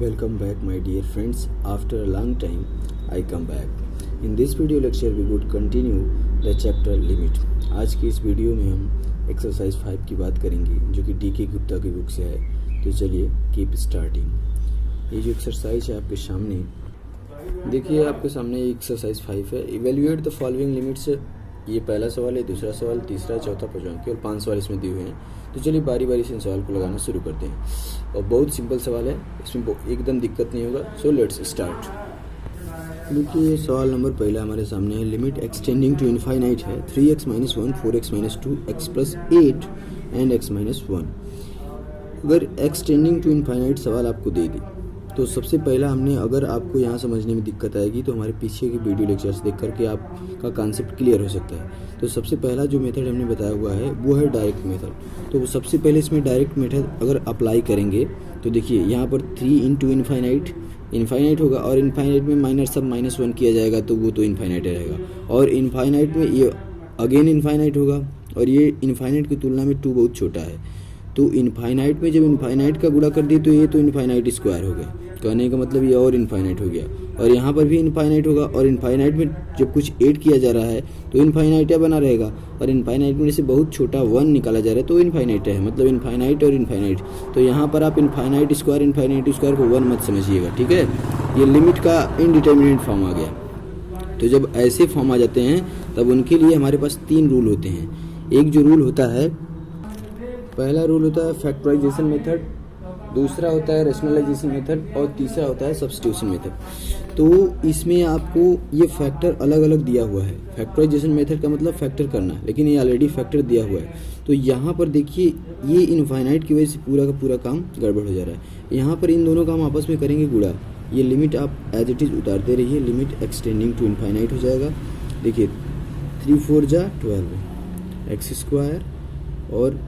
Welcome back my dear friends. After a long time I come back. In this video lecture we would continue the chapter limit. आज की इस video में हम exercise 5 की बात करेंगे जो कि डी के गुप्ता की बुक से है। तो चलिए कीप स्टार्टिंग। ये जो एक्सरसाइज है आपके सामने देखिए, आपके सामने एक्सरसाइज 5 है। Evaluate the following limits. ये पहला सवाल है, दूसरा सवाल, तीसरा, चौथा, पांचवा। केवल 5 सवाल इसमें दिए हुए हैं। तो चलिए बारी बारी से इन सवाल को लगाना शुरू करते हैं। और बहुत सिंपल सवाल है, इसमें एकदम दिक्कत नहीं होगा। So let's start. देखिए सवाल नंबर पहला हमारे सामने है। लिमिट एक्सटेंडिंग टू इनफाइनाइट है 3x - 1 4x - 2 x + 8 and x - 1। अगर एक्सटेंडिंग टू इनफाइनाइट सवाल आपको दे दी तो सबसे पहला हमने, अगर आपको यहाँ समझने में दिक्कत आएगी तो हमारे पीछे की वीडियो लेक्चर्स देख करके आपका कॉन्सेप्ट क्लियर हो सकता है। तो सबसे पहला जो मेथड हमने बताया हुआ है वो है डायरेक्ट मेथड। तो सबसे पहले इसमें डायरेक्ट मेथड अगर अप्लाई करेंगे तो देखिए यहाँ पर 3 × इनफाइनाइट होगा और इनफाइनाइट में माइनर सब -1 किया जाएगा तो वो तो इनफाइनाइट रहेगा। और इनफाइनाइट में ये अगेन इनफाइनाइट होगा और ये इनफाइनाइट की तुलना में 2 बहुत छोटा है। तो इनफाइनाइट में जब इनफाइनाइट का गुणा कर दिए तो ये तो इनफाइनाइट स्क्वायर हो गया। कहने का मतलब ये और इनफाइनाइट हो गया। और यहाँ पर भी इनफाइनाइट होगा और इनफाइनाइट में जब कुछ ऐड किया जा रहा है तो इनफाइनाइट बना रहेगा। और इनफाइनाइट में से बहुत छोटा 1 निकाला जा रहा है तो इनफाइनाइट है, मतलब इनफाइनाइट और इनफाइनाइट। तो यहाँ पर आप इनफाइनाइट स्क्वायर को 1 मत समझिएगा, ठीक है। ये लिमिट का इनडिटर्मिनेट फॉर्म आ गया। तो जब ऐसे फॉर्म आ जाते हैं तब उनके लिए हमारे पास 3 रूल होते हैं। एक जो रूल होता है, पहला रूल होता है फैक्टराइजेशन मेथड, दूसरा होता है रैशनलाइजेशन मेथड और तीसरा होता है सब्स्टिट्यूशन मेथड। तो इसमें आपको ये फैक्टर अलग अलग दिया हुआ है। फैक्टराइजेशन मेथड का मतलब फैक्टर करना, लेकिन ये ऑलरेडी फैक्टर दिया हुआ है। तो यहाँ पर देखिए ये इनफाइनाइट की वजह से पूरा का पूरा काम गड़बड़ हो जा रहा है। यहाँ पर इन दोनों काम आपस में करेंगे गुणा। ये लिमिट आप एज इट इज़ उतारते रहिए, लिमिट एक्सटेंडिंग टू इनफाइनाइट हो जाएगा। देखिए 3 × 4 = 12 x² और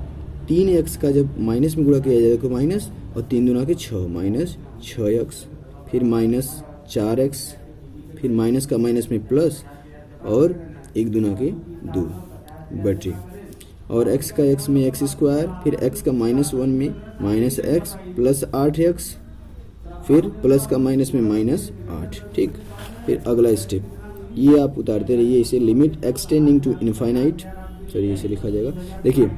3x का जब माइनस में गुणा किया जाएगा तो माइनस, और 3 दूना के 6 -6x, फिर -4x, फिर माइनस का माइनस में प्लस और 1 दूना के 2 बटे, और x का x में x², फिर x का -1 में -x प्लस 8x, फिर प्लस का माइनस में -8, ठीक। फिर अगला स्टेप ये आप उतारते रहिए इसे। लिमिट एक्सटेंडिंग टू इनफाइनाइट, चलिए इसे लिखा जाएगा। देखिए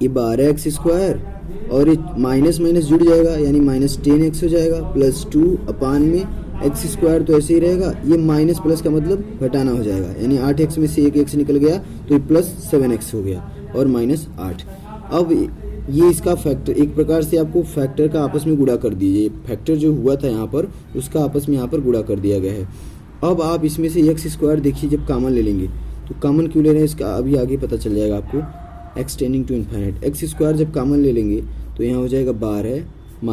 ये 12x² और ये माइनस जुड़ जाएगा यानी -10x हो जाएगा, प्लस 2 अपान में x² तो ऐसे ही रहेगा। ये माइनस प्लस का मतलब घटाना हो जाएगा, यानी 8x में से 1x निकल गया तो ये प्लस 7x हो गया और -8। अब ये इसका फैक्टर, एक प्रकार से आपको फैक्टर का आपस में गुणा कर दीजिए। फैक्टर जो हुआ था यहाँ पर उसका आपस में यहाँ पर गुणा कर दिया गया है। अब आप इसमें से x² देखिए जब कॉमन ले लेंगे तो कॉमन क्यों ले रहे हैं इसका अभी आगे पता चल जाएगा आपको। एक्सटेंडिंग टू इनफाइनाइट x² जब कॉमन ले लेंगे तो यहाँ हो जाएगा 12 -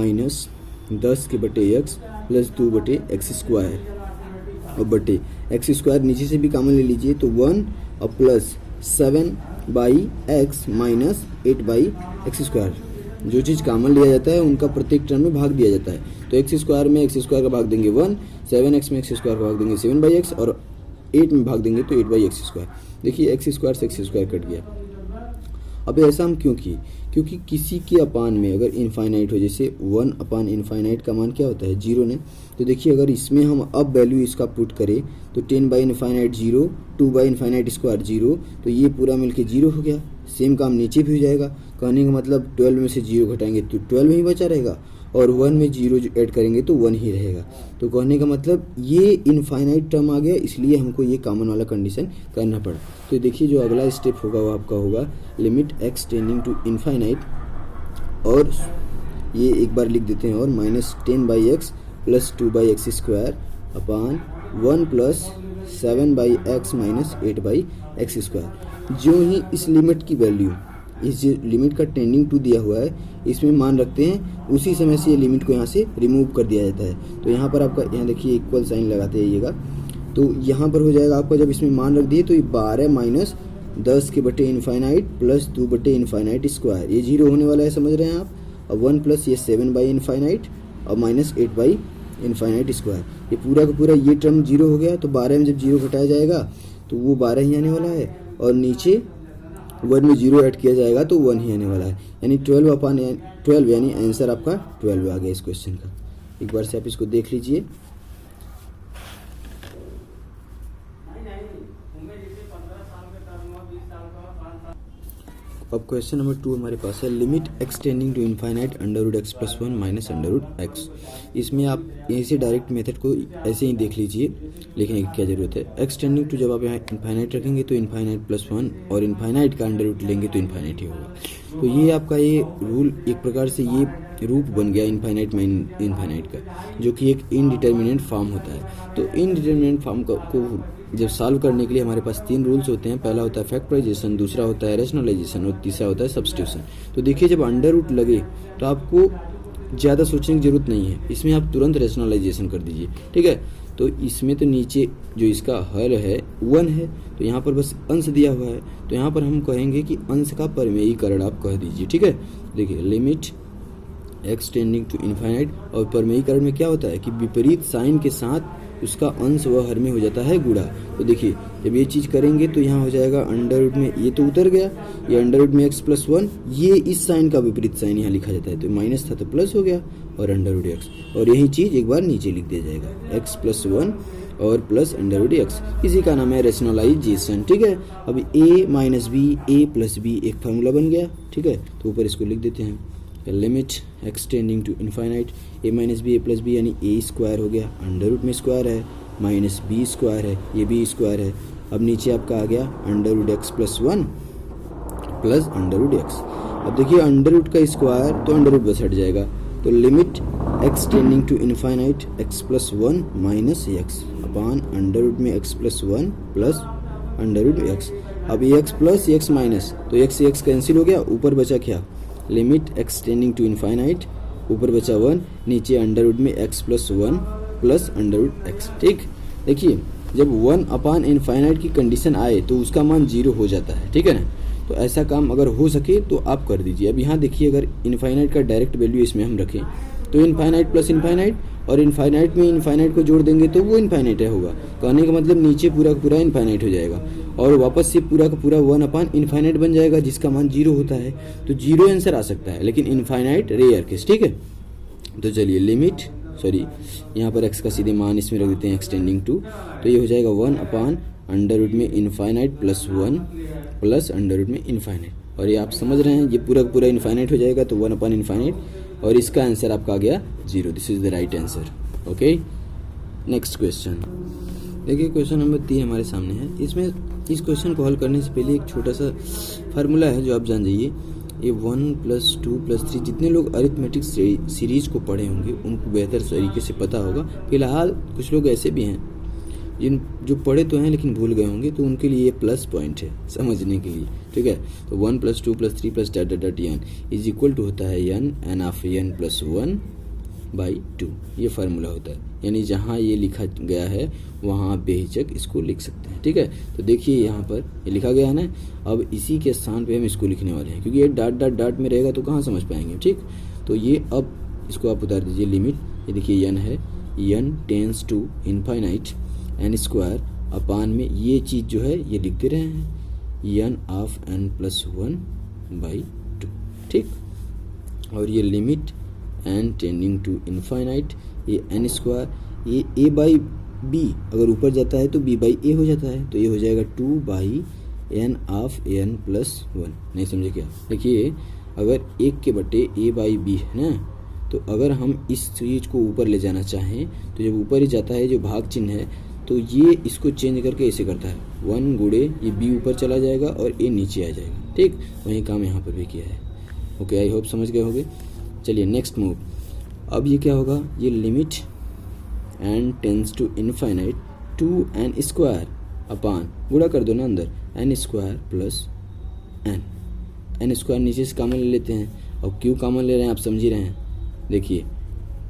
10/x प्लस 2/x² और बटे x² नीचे से भी कॉमन ले लीजिए तो 1 और प्लस 7/x माइनस 8/x²। जो चीज़ कॉमन लिया जाता है उनका प्रत्येक टर्म में भाग दिया जाता है। तो x² में x² का भाग देंगे 1, 7x में x² का भाग देंगे 7/x और 8 में भाग देंगे तो 8/x²। देखिए x² से x² कट गया। अब ऐसा हम क्यों किए? क्योंकि किसी के अपान में अगर इनफाइनाइट हो, जैसे 1 अपान इनफाइनाइट का मान क्या होता है 0 ने। तो देखिए अगर इसमें हम अब वैल्यू इसका पुट करें तो 10/∞ 0, 2/∞² 0, तो ये पूरा मिलके 0 हो गया। सेम काम नीचे भी हो जाएगा। कहने का मतलब 12 में से 0 घटाएंगे तो 12 ही बचा रहेगा और 1 में 0 ऐड करेंगे तो 1 ही रहेगा। तो कहने का मतलब ये इनफाइनाइट टर्म आ गया, इसलिए हमको ये कॉमन वाला कंडीशन करना पड़ा। तो देखिए जो अगला स्टेप होगा वो आपका होगा लिमिट एक्सटेंडिंग टू इनफाइनाइट, और ये एक बार लिख देते हैं, और -10/x प्लस 2/x² अपान 1 प्लस 7/x माइनस 8/x²। जो ही इस लिमिट की वैल्यू, इस लिमिट का टेंडिंग टू दिया हुआ है इसमें मान रखते हैं, उसी समय से ये लिमिट को यहाँ से रिमूव कर दिया जाता है। तो यहाँ पर आपका, यहाँ देखिए इक्वल साइन लगाते आइएगा। तो यहाँ पर हो जाएगा आपका, जब इसमें मान रख दिए तो ये 12 - 10/∞ प्लस 2/∞² ये 0 होने वाला है, समझ रहे हैं आप। और 1 प्लस ये 7/∞ और माइनस 8/∞²। ये पूरा का पूरा ये टर्म 0 हो गया। तो 12 में जब 0 घटाया जाएगा तो वो 12 ही आने वाला है, और नीचे 1 में 0 ऐड किया जाएगा तो 1 ही आने वाला है, यानी 12 यानी आंसर आपका 12 आ गया इस क्वेश्चन का। एक बार से आप इसको देख लीजिए। अब क्वेश्चन नंबर 2 हमारे पास है limit extending to infinite under root x plus 1 minus under root x. इसमें आप यहीं से डायरेक्ट मेथड को ऐसे ही देख लीजिए, लिखने की क्या जरूरत है। एक्सटेंडिंग टू जब आप यहाँ इनफाइनाइट रखेंगे तो इनफाइनाइट प्लस 1 और इनफाइनाइट का अंडर रूट लेंगे तो इनफाइनाइट ही होगा। तो ये आपका ये रूल एक प्रकार से ये रूप बन गया इनफाइनाइट में इनफाइनाइट का, जो कि एक इनडिटर्मिनेंट फॉर्म होता है। तो इनडिटर्मिनेंट फॉर्म को जब सॉल्व करने के लिए हमारे पास 3 रूल्स होते हैं। पहला होता है फैक्टराइजेशन, दूसरा होता है रैशनलाइजेशन और तीसरा होता है सब्स्टिट्यूशन। तो देखिए जब अंडर रूट लगे तो आपको ज़्यादा सोचने की जरूरत नहीं है, इसमें आप तुरंत रैशनलाइजेशन कर दीजिए, ठीक है। तो इसमें तो नीचे जो इसका हल है 1 है, तो यहाँ पर बस अंश दिया हुआ है, तो यहाँ पर हम कहेंगे कि अंश का परमेयीकरण आप कह दीजिए, ठीक है। देखिए लिमिट एक्सटेंडिंग टू इनफाइनाइट, और परमेयीकरण में क्या होता है कि विपरीत साइन के साथ उसका अंश व हर में हो जाता है गुणा। तो देखिए जब ये चीज़ करेंगे तो यहाँ हो जाएगा अंडर रूट में, ये तो उतर गया, ये अंडर रूट में एक्स प्लस 1, ये इस साइन का विपरीत साइन यहाँ लिखा जाता है, तो माइनस था तो प्लस हो गया और अंडर रूट एक्स, और यही चीज़ एक बार नीचे लिख दिया जाएगा एक्स प्लस 1 और प्लस अंडर रूट एक्स। इसी का नाम है रैशनलाइजेशन, ठीक है। अब ए minus b a plus B एक फार्मूला बन गया, ठीक है। तो ऊपर इसको लिख देते हैं limit extending to infinite a minus b a plus b, यानी ए स्क्वायर हो गया, अंडर रूट में स्क्वायर है, माइनस बी स्क्वायर है, ये बी स्क्वायर है। अब नीचे आपका आ गया under root x plus 1 plus under root x. अब देखिए अंडर रूट का स्क्वायर तो अंडर रूट बस हट जाएगा, तो limit extending to infinite x plus 1 minus x upon under root में x plus 1 plus under root x. अब एक्स प्लस एक्स माइनस, तो एक्स एक्स कैंसिल हो गया, ऊपर बचा क्या लिमिट एक्सटेंडिंग टू इनफाइनाइट, ऊपर बचा 1, नीचे अंडर रूट में x plus 1 plus under root x, ठीक। देखिए जब 1 अपान इनफाइनाइट की कंडीशन आए तो उसका मान 0 हो जाता है, ठीक है ना। तो ऐसा काम अगर हो सके तो आप कर दीजिए। अब यहाँ देखिए अगर इनफाइनाइट का डायरेक्ट वैल्यू इसमें हम रखें तो इनफाइनाइट प्लस इनफाइनाइट, और इनफाइनाइट में इनफाइनाइट को जोड़ देंगे तो वो इनफाइनाइट होगा। कहने का मतलब नीचे पूरा का पूरा इनफाइनाइट हो जाएगा और वापस से पूरा का पूरा 1 अपान इनफाइनाइट बन जाएगा, जिसका मान 0 होता है। तो 0 आंसर आ सकता है, लेकिन इनफाइनाइट रेयर केस, ठीक है। तो चलिए लिमिट यहाँ पर x का सीधे मान इसमें रख देते हैं एक्सटेंडिंग टू, तो ये हो जाएगा 1 अपान अंडर रूट में infinite plus 1 plus under root में इनफाइनाइट, और ये आप समझ रहे हैं ये पूरा का पूरा इनफाइनाइट हो जाएगा, तो 1 अपान इनफाइनाइट, और इसका आंसर आपका आ गया 0। This is the right answer, okay. Next question देखिए, क्वेश्चन नंबर 3 हमारे सामने है। इसमें इस क्वेश्चन को हल करने से पहले एक छोटा सा फार्मूला है जो आप जान जाइए। ये 1 प्लस 2 प्लस 3, जितने लोग अरिथमेटिक सीरीज को पढ़े होंगे उनको बेहतर तरीके से पता होगा। फिलहाल कुछ लोग ऐसे भी हैं जिन जो पढ़े तो हैं लेकिन भूल गए होंगे, तो उनके लिए ये प्लस पॉइंट है समझने के लिए, ठीक है। तो 1 plus 2 plus 3 plus dot dot n is equal to होता है n of n plus 1 by 2, ये फार्मूला होता है। यानी जहाँ ये लिखा गया है वहाँ आप बेहिचक इसको लिख सकते हैं, ठीक है। तो देखिए यहाँ पर ये लिखा गया है ना, अब इसी के स्थान पे हम इसको लिखने वाले हैं, क्योंकि ये डॉट डॉट डॉट में रहेगा तो कहाँ समझ पाएंगे, ठीक। तो ये अब इसको आप उतार दीजिए, लिमिट ये देखिए एन है, n tends to infinite n square upon में ये चीज़ जो है ये लिखते रहे हैं n of n plus 1 by 2, ठीक। और ये limit n tending to infinite, ये एन स्क्वायर, ये ए बाई बी अगर ऊपर जाता है तो बी बाई ए हो जाता है, तो ये हो जाएगा 2 by n of n plus 1। नहीं समझे क्या? देखिए अगर 1 के बटे ए बाई बी है ना, तो अगर हम इस चीज़ को ऊपर ले जाना चाहें तो जब ऊपर ही जाता है जो भाग चिन्ह है, तो ये इसको चेंज करके ऐसे करता है 1 गुणे ये बी ऊपर चला जाएगा और ए नीचे आ जाएगा, ठीक। वही काम यहाँ पर भी किया है, ओके। आई होप समझ गए होंगे। चलिए नेक्स्ट मूव। अब ये क्या होगा, ये limit n tends to infinite 2n square upon गुणा कर दो ना अंदर n square plus n square नीचे से कॉमन ले लेते हैं। अब क्यों कॉमन ले रहे हैं आप समझ ही रहे हैं। देखिए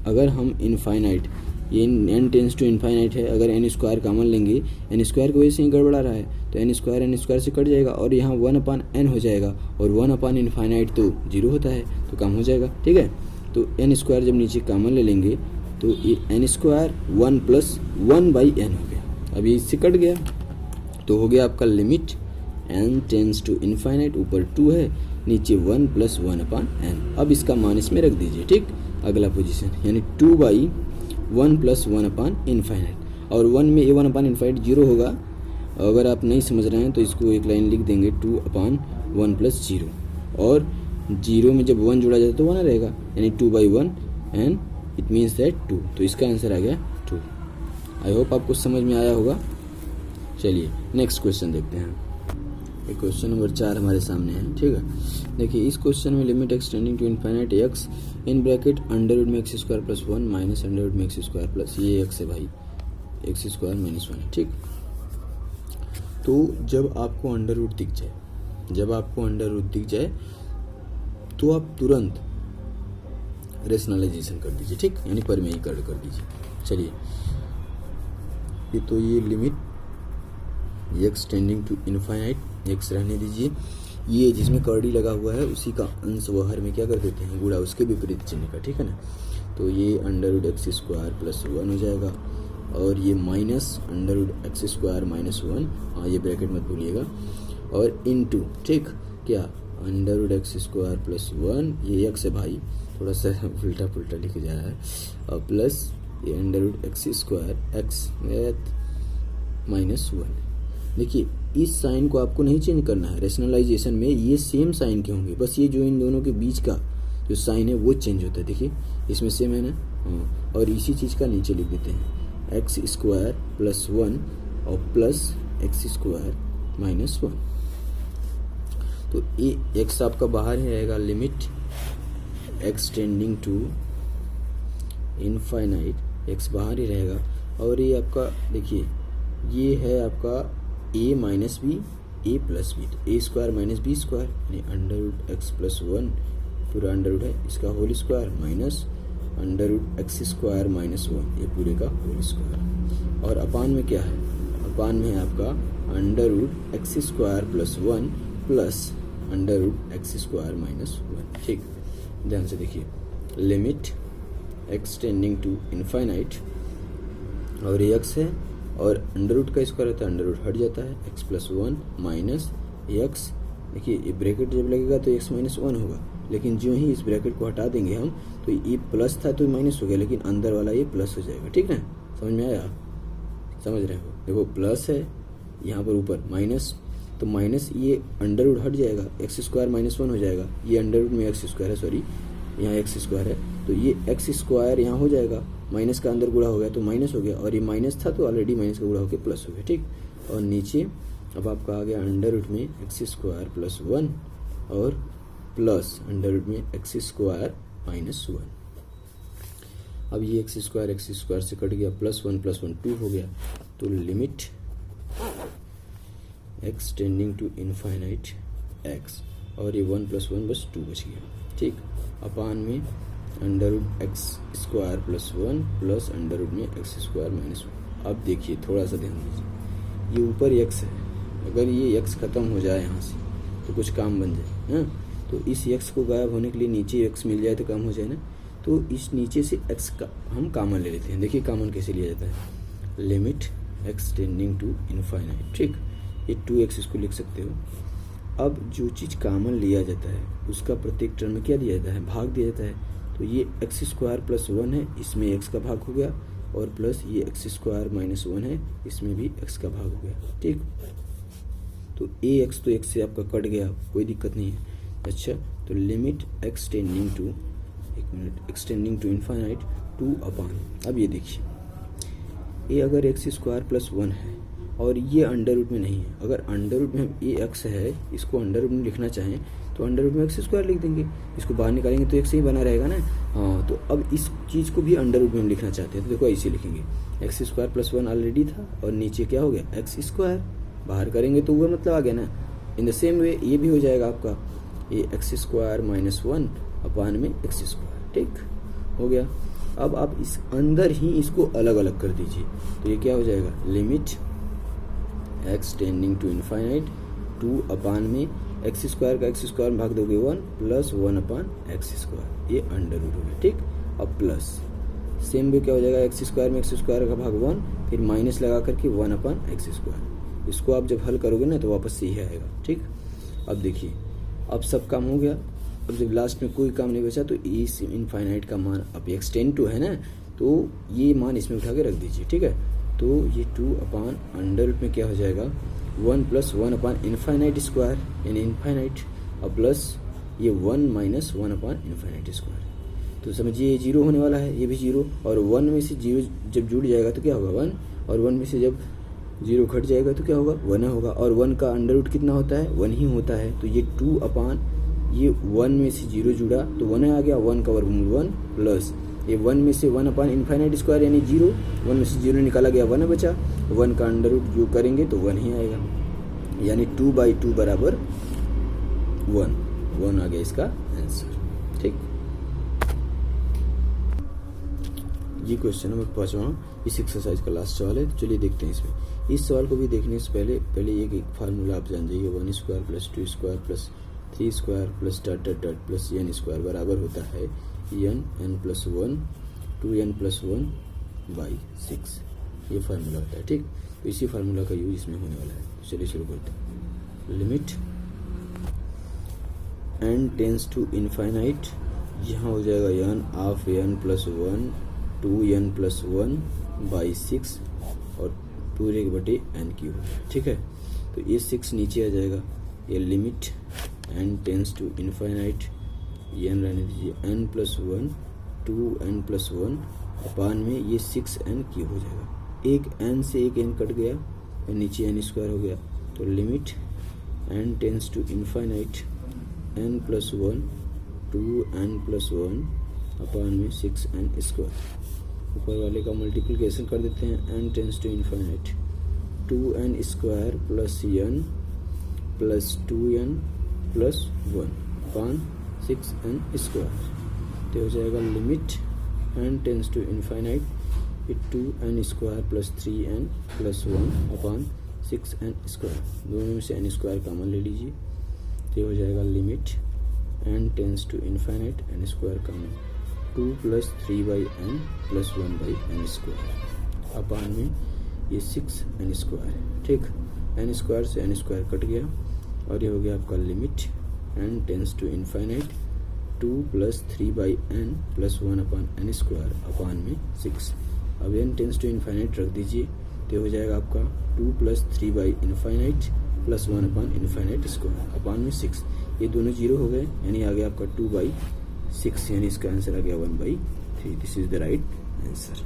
अगर हम इनफाइनाइट, ये n टेंस टू इनफाइनाइट है, अगर n स्क्वायर कॉमन लेंगे, n स्क्वायर की वजह से ही गड़बड़ा रहा है, तो n स्क्वायर से कट जाएगा और यहाँ 1 अपान n हो जाएगा, और 1 अपान इनफाइनाइट तो 0 होता है, तो काम हो जाएगा, ठीक है। तो n स्क्वायर जब नीचे कॉमन ले लेंगे तो ये n square 1 plus 1 by n हो गया। अब ये इससे कट गया तो हो गया आपका limit n tends to infinite, ऊपर 2 है नीचे 1 प्लस 1 अपान n। अब इसका मान इसमें रख दीजिए, ठीक। अगला पोजीशन, यानी 2/1 + 1/∞, और 1 में ये 1/∞ 0 होगा। अगर आप नहीं समझ रहे हैं तो इसको एक लाइन लिख देंगे 2/1 + 0, और 0 में जब 1 जोड़ा जाए तो 1 रहेगा, यानी 2/1 एंड इट मीन्स दैट 2। तो इसका आंसर आ गया 2। आई होप आपको समझ में आया होगा। चलिए नेक्स्ट क्वेश्चन देखते हैं। ये क्वेश्चन नंबर 4 हमारे सामने है, ठीक है। देखिए इस क्वेश्चन में limit extending to infinite x in bracket under में x² + 1 माइनस अंडर में x² प्लस ये x है भाई, x² - 1 है, ठीक। तो जब आपको अंडर रूट दिख जाए, तो आप तुरंत रेशनलाइजेशन कर दीजिए, ठीक, यानी परिमेयीकरण कर दीजिए। चलिए ये limit x tending to infinite, x रहने दीजिए। ये जिसमें कर्डी लगा हुआ है उसी का अंश व हर में क्या कर देते हैं, गुणा, उसके विपरीत चिन्ह का, ठीक है ना। तो ये √x² + 1 हो जाएगा, और ये माइनस √x² - 1, हाँ ये ब्रैकेट मत भूलिएगा, और इनटू, ठीक, क्या √x² + 1, ये x है भाई, थोड़ा सा उल्टा पुल्टा लिखे जा रहा है, और प्लस ये √x² x -1। देखिए इस साइन को आपको नहीं चेंज करना है, रेशनलाइजेशन में ये सेम साइन के होंगे, बस ये जो इन दोनों के बीच का जो साइन है वो चेंज होता है। देखिए इसमें सेम है ना, हाँ, और इसी चीज़ का नीचे लिख देते हैं x² + 1 और प्लस x² - 1। तो ये x आपका बाहर ही रहेगा, limit x tending to infinite, x बाहर ही रहेगा, और ये आपका देखिए ये है आपका a - b a + b, तो a² - b², यानी √x + 1 पूरा अंडर रूट है, इसका होल स्क्वायर माइनस √x² - 1, ये पूरे का होल स्क्वायर, और अपान में क्या है, अपान में है आपका √x² + 1 प्लस √x² - 1, ठीक। ध्यान से देखिए, limit x tending to infinite, और ये x है, और अंडर रूट का स्क्वायर होता है, अंडर रूट हट जाता है, x + 1 माइनस x, देखिए ये ब्रैकेट जब लगेगा तो x - 1 होगा, लेकिन जो ही इस ब्रैकेट को हटा देंगे हम तो ये प्लस था तो माइनस हो गया, लेकिन अंदर वाला ये प्लस हो जाएगा, ठीक ना। समझ में आया, समझ रहे हो, देखो प्लस है यहाँ पर ऊपर माइनस, तो माइनस ये अंडर रूट हट जाएगा, x² - 1 हो जाएगा, ये अंडर रूट में x² है, सॉरी यहाँ x² है, तो ये x² यहाँ हो जाएगा, माइनस का अंदर गुणा हो गया तो माइनस हो गया, और ये माइनस था तो ऑलरेडी माइनस का गुणा होकर प्लस हो गया, ठीक। और नीचे अब आपका आ गया अंडर रूट में x² + 1 और प्लस अंडर रूट में x² - 1। अब ये x² से कट गया, +1 + 1 2 हो गया, तो limit x tending to infinite x, और ये 1 + 1 बस 2 बच गया, ठीक। अपान में √x² + 1 प्लस अंडर रूट में x² - 1। अब देखिए थोड़ा सा ध्यान दीजिए, ये ऊपर x है, अगर ये x खत्म हो जाए यहाँ से तो कुछ काम बन जाए ना, तो इस x को गायब होने के लिए नीचे x मिल जाए तो काम हो जाए ना, तो इस नीचे से x का हम कॉमन ले लेते हैं। देखिए कॉमन कैसे लिया जाता है, limit x tending to infinite, ठीक, ये 2x इसको लिख सकते हो। अब जो चीज़ कॉमन लिया जाता है उसका प्रत्येक टर्म में क्या दिया जाता है, भाग दिया जाता है, तो ये x² + 1 है, इसमें x का भाग हो गया, और प्लस ये x² - 1 है, इसमें भी x का भाग हो गया, ठीक। तो ax तो x से आपका कट गया, कोई दिक्कत नहीं है। अच्छा, तो लिमिट x टेंडिंग टू, एक minute, x tending to infinite 2 upon, अब ये देखिए ये अगर x² + 1 है और ये अंडर रूट में नहीं है, अगर अंडर रूट में हम ax है इसको अंडर रूट में लिखना चाहें तो अंडर रूट में x² लिख देंगे, इसको बाहर निकालेंगे तो x ही बना रहेगा ना, हाँ। तो अब इस चीज़ को भी अंडर रूट में हम लिखना चाहते हैं तो देखो ऐसे लिखेंगे, x² + 1 ऑलरेडी था, और नीचे क्या हो गया x², बाहर करेंगे तो वो मतलब आ गया ना। इन द सेम वे ये भी हो जाएगा आपका, ये x² - 1 अपान में x², ठीक हो गया। अब आप इस अंदर ही इसको अलग अलग कर दीजिए, तो ये क्या हो जाएगा, limit x tending to infinite 2 upon में x² का x² में भाग दोगे 1 प्लस 1 अपान x², ये अंडर रूट हो गया, ठीक। अब प्लस सेम भी क्या हो जाएगा, x² में x² का भाग 1, फिर माइनस लगा करके 1 अपान x², इसको आप जब हल करोगे ना तो वापस से ही आएगा, ठीक। अब देखिए अब सब काम हो गया, अब जब लास्ट में कोई काम नहीं बचा तो इस इनफाइनाइट का मान अब एक्सटेंड टू है ना, तो ये मान इसमें उठा के रख दीजिए, ठीक है। तो ये 2 अपान अंडर रूट में क्या हो जाएगा 1 प्लस 1 अपान इनफाइनाइट स्क्वायर यानी इनफाइनाइट, और प्लस ये 1 माइनस 1 अपान इनफाइनाइट स्क्वायर। तो समझिए ये 0 होने वाला है, ये भी 0, और 1 में से 0 जब जुड़ जाएगा तो क्या होगा 1, और 1 में से जब 0 घट जाएगा तो क्या होगा 1 होगा, और 1 का अंडर रूट कितना होता है 1 ही होता है। तो ये 2 अपान ये 1 में से 0 जुड़ा तो 1 आ गया, 1 का वर्गमूल 1 प्लस ये 1 में से 1 अपान इनफाइनाइट स्क्वायर यानी 0, 1 में से 0 निकाला गया 1 बचा, 1 का अंडर रूट जो करेंगे तो 1 ही आएगा, यानी 2/2 बराबर 1 आ गया इसका आंसर, ठीक। ये क्वेश्चन नंबर 5वां इस एक्सरसाइज का लास्ट सवाल है। चलिए देखते हैं इसमें। इस सवाल को भी देखने से पहले एक फार्मूला आप जान जाइए, 1 square plus 2 square plus 3 square plus dot plus n square बराबर होता है n प्लस 1 2n प्लस 1/6। ये फार्मूला होता है, ठीक। तो इसी फार्मूला का यूज इसमें होने वाला है। तो चलिए शुरू करते हैं। Limit n tends to infinite, यहाँ हो जाएगा n of n plus 1 2n plus 1/6 और पूरे के बटे n की हो, ठीक है। तो ये 6 नीचे आ जाएगा, ये limit n tends to infinite, n रहने दीजिए, n plus 1 2n plus 1 upon में ये 6n की हो जाएगा, एक n से एक n कट गया और नीचे n स्क्वायर हो गया। तो limit n tends to infinite n plus 1 2n plus 1 upon में 6n स्क्वायर। ऊपर वाले का मल्टीप्लिकेशन कर देते हैं, n tends to infinite 2n square plus n plus 2n plus 1 upon 6n square. तो हो जाएगा limit n tends to infinite 2n square plus 3n plus 1 upon 6n square. दोनों में से n स्क्वायर कॉमन ले लीजिए, तो हो जाएगा limit n tends to infinite n square common 2 plus 3/n plus 1/n square upon में ये 6n स्क्वायर, ठीक। n स्क्वायर से n स्क्वायर कट गया और ये हो गया आपका limit n tends to infinite 2 plus 3/n plus 1 upon n square upon में 6। अब n टेंस टू इनफाइनाइट रख दीजिए, तो हो जाएगा आपका 2 प्लस 3/इनफाइनाइट प्लस 1 अपान इनफाइनाइट स्क्वायर अपान में 6। ये दोनों 0 हो गए, यानी आ गया आपका 2/6, यानी इसका आंसर आ गया 1/3। This is the right answer.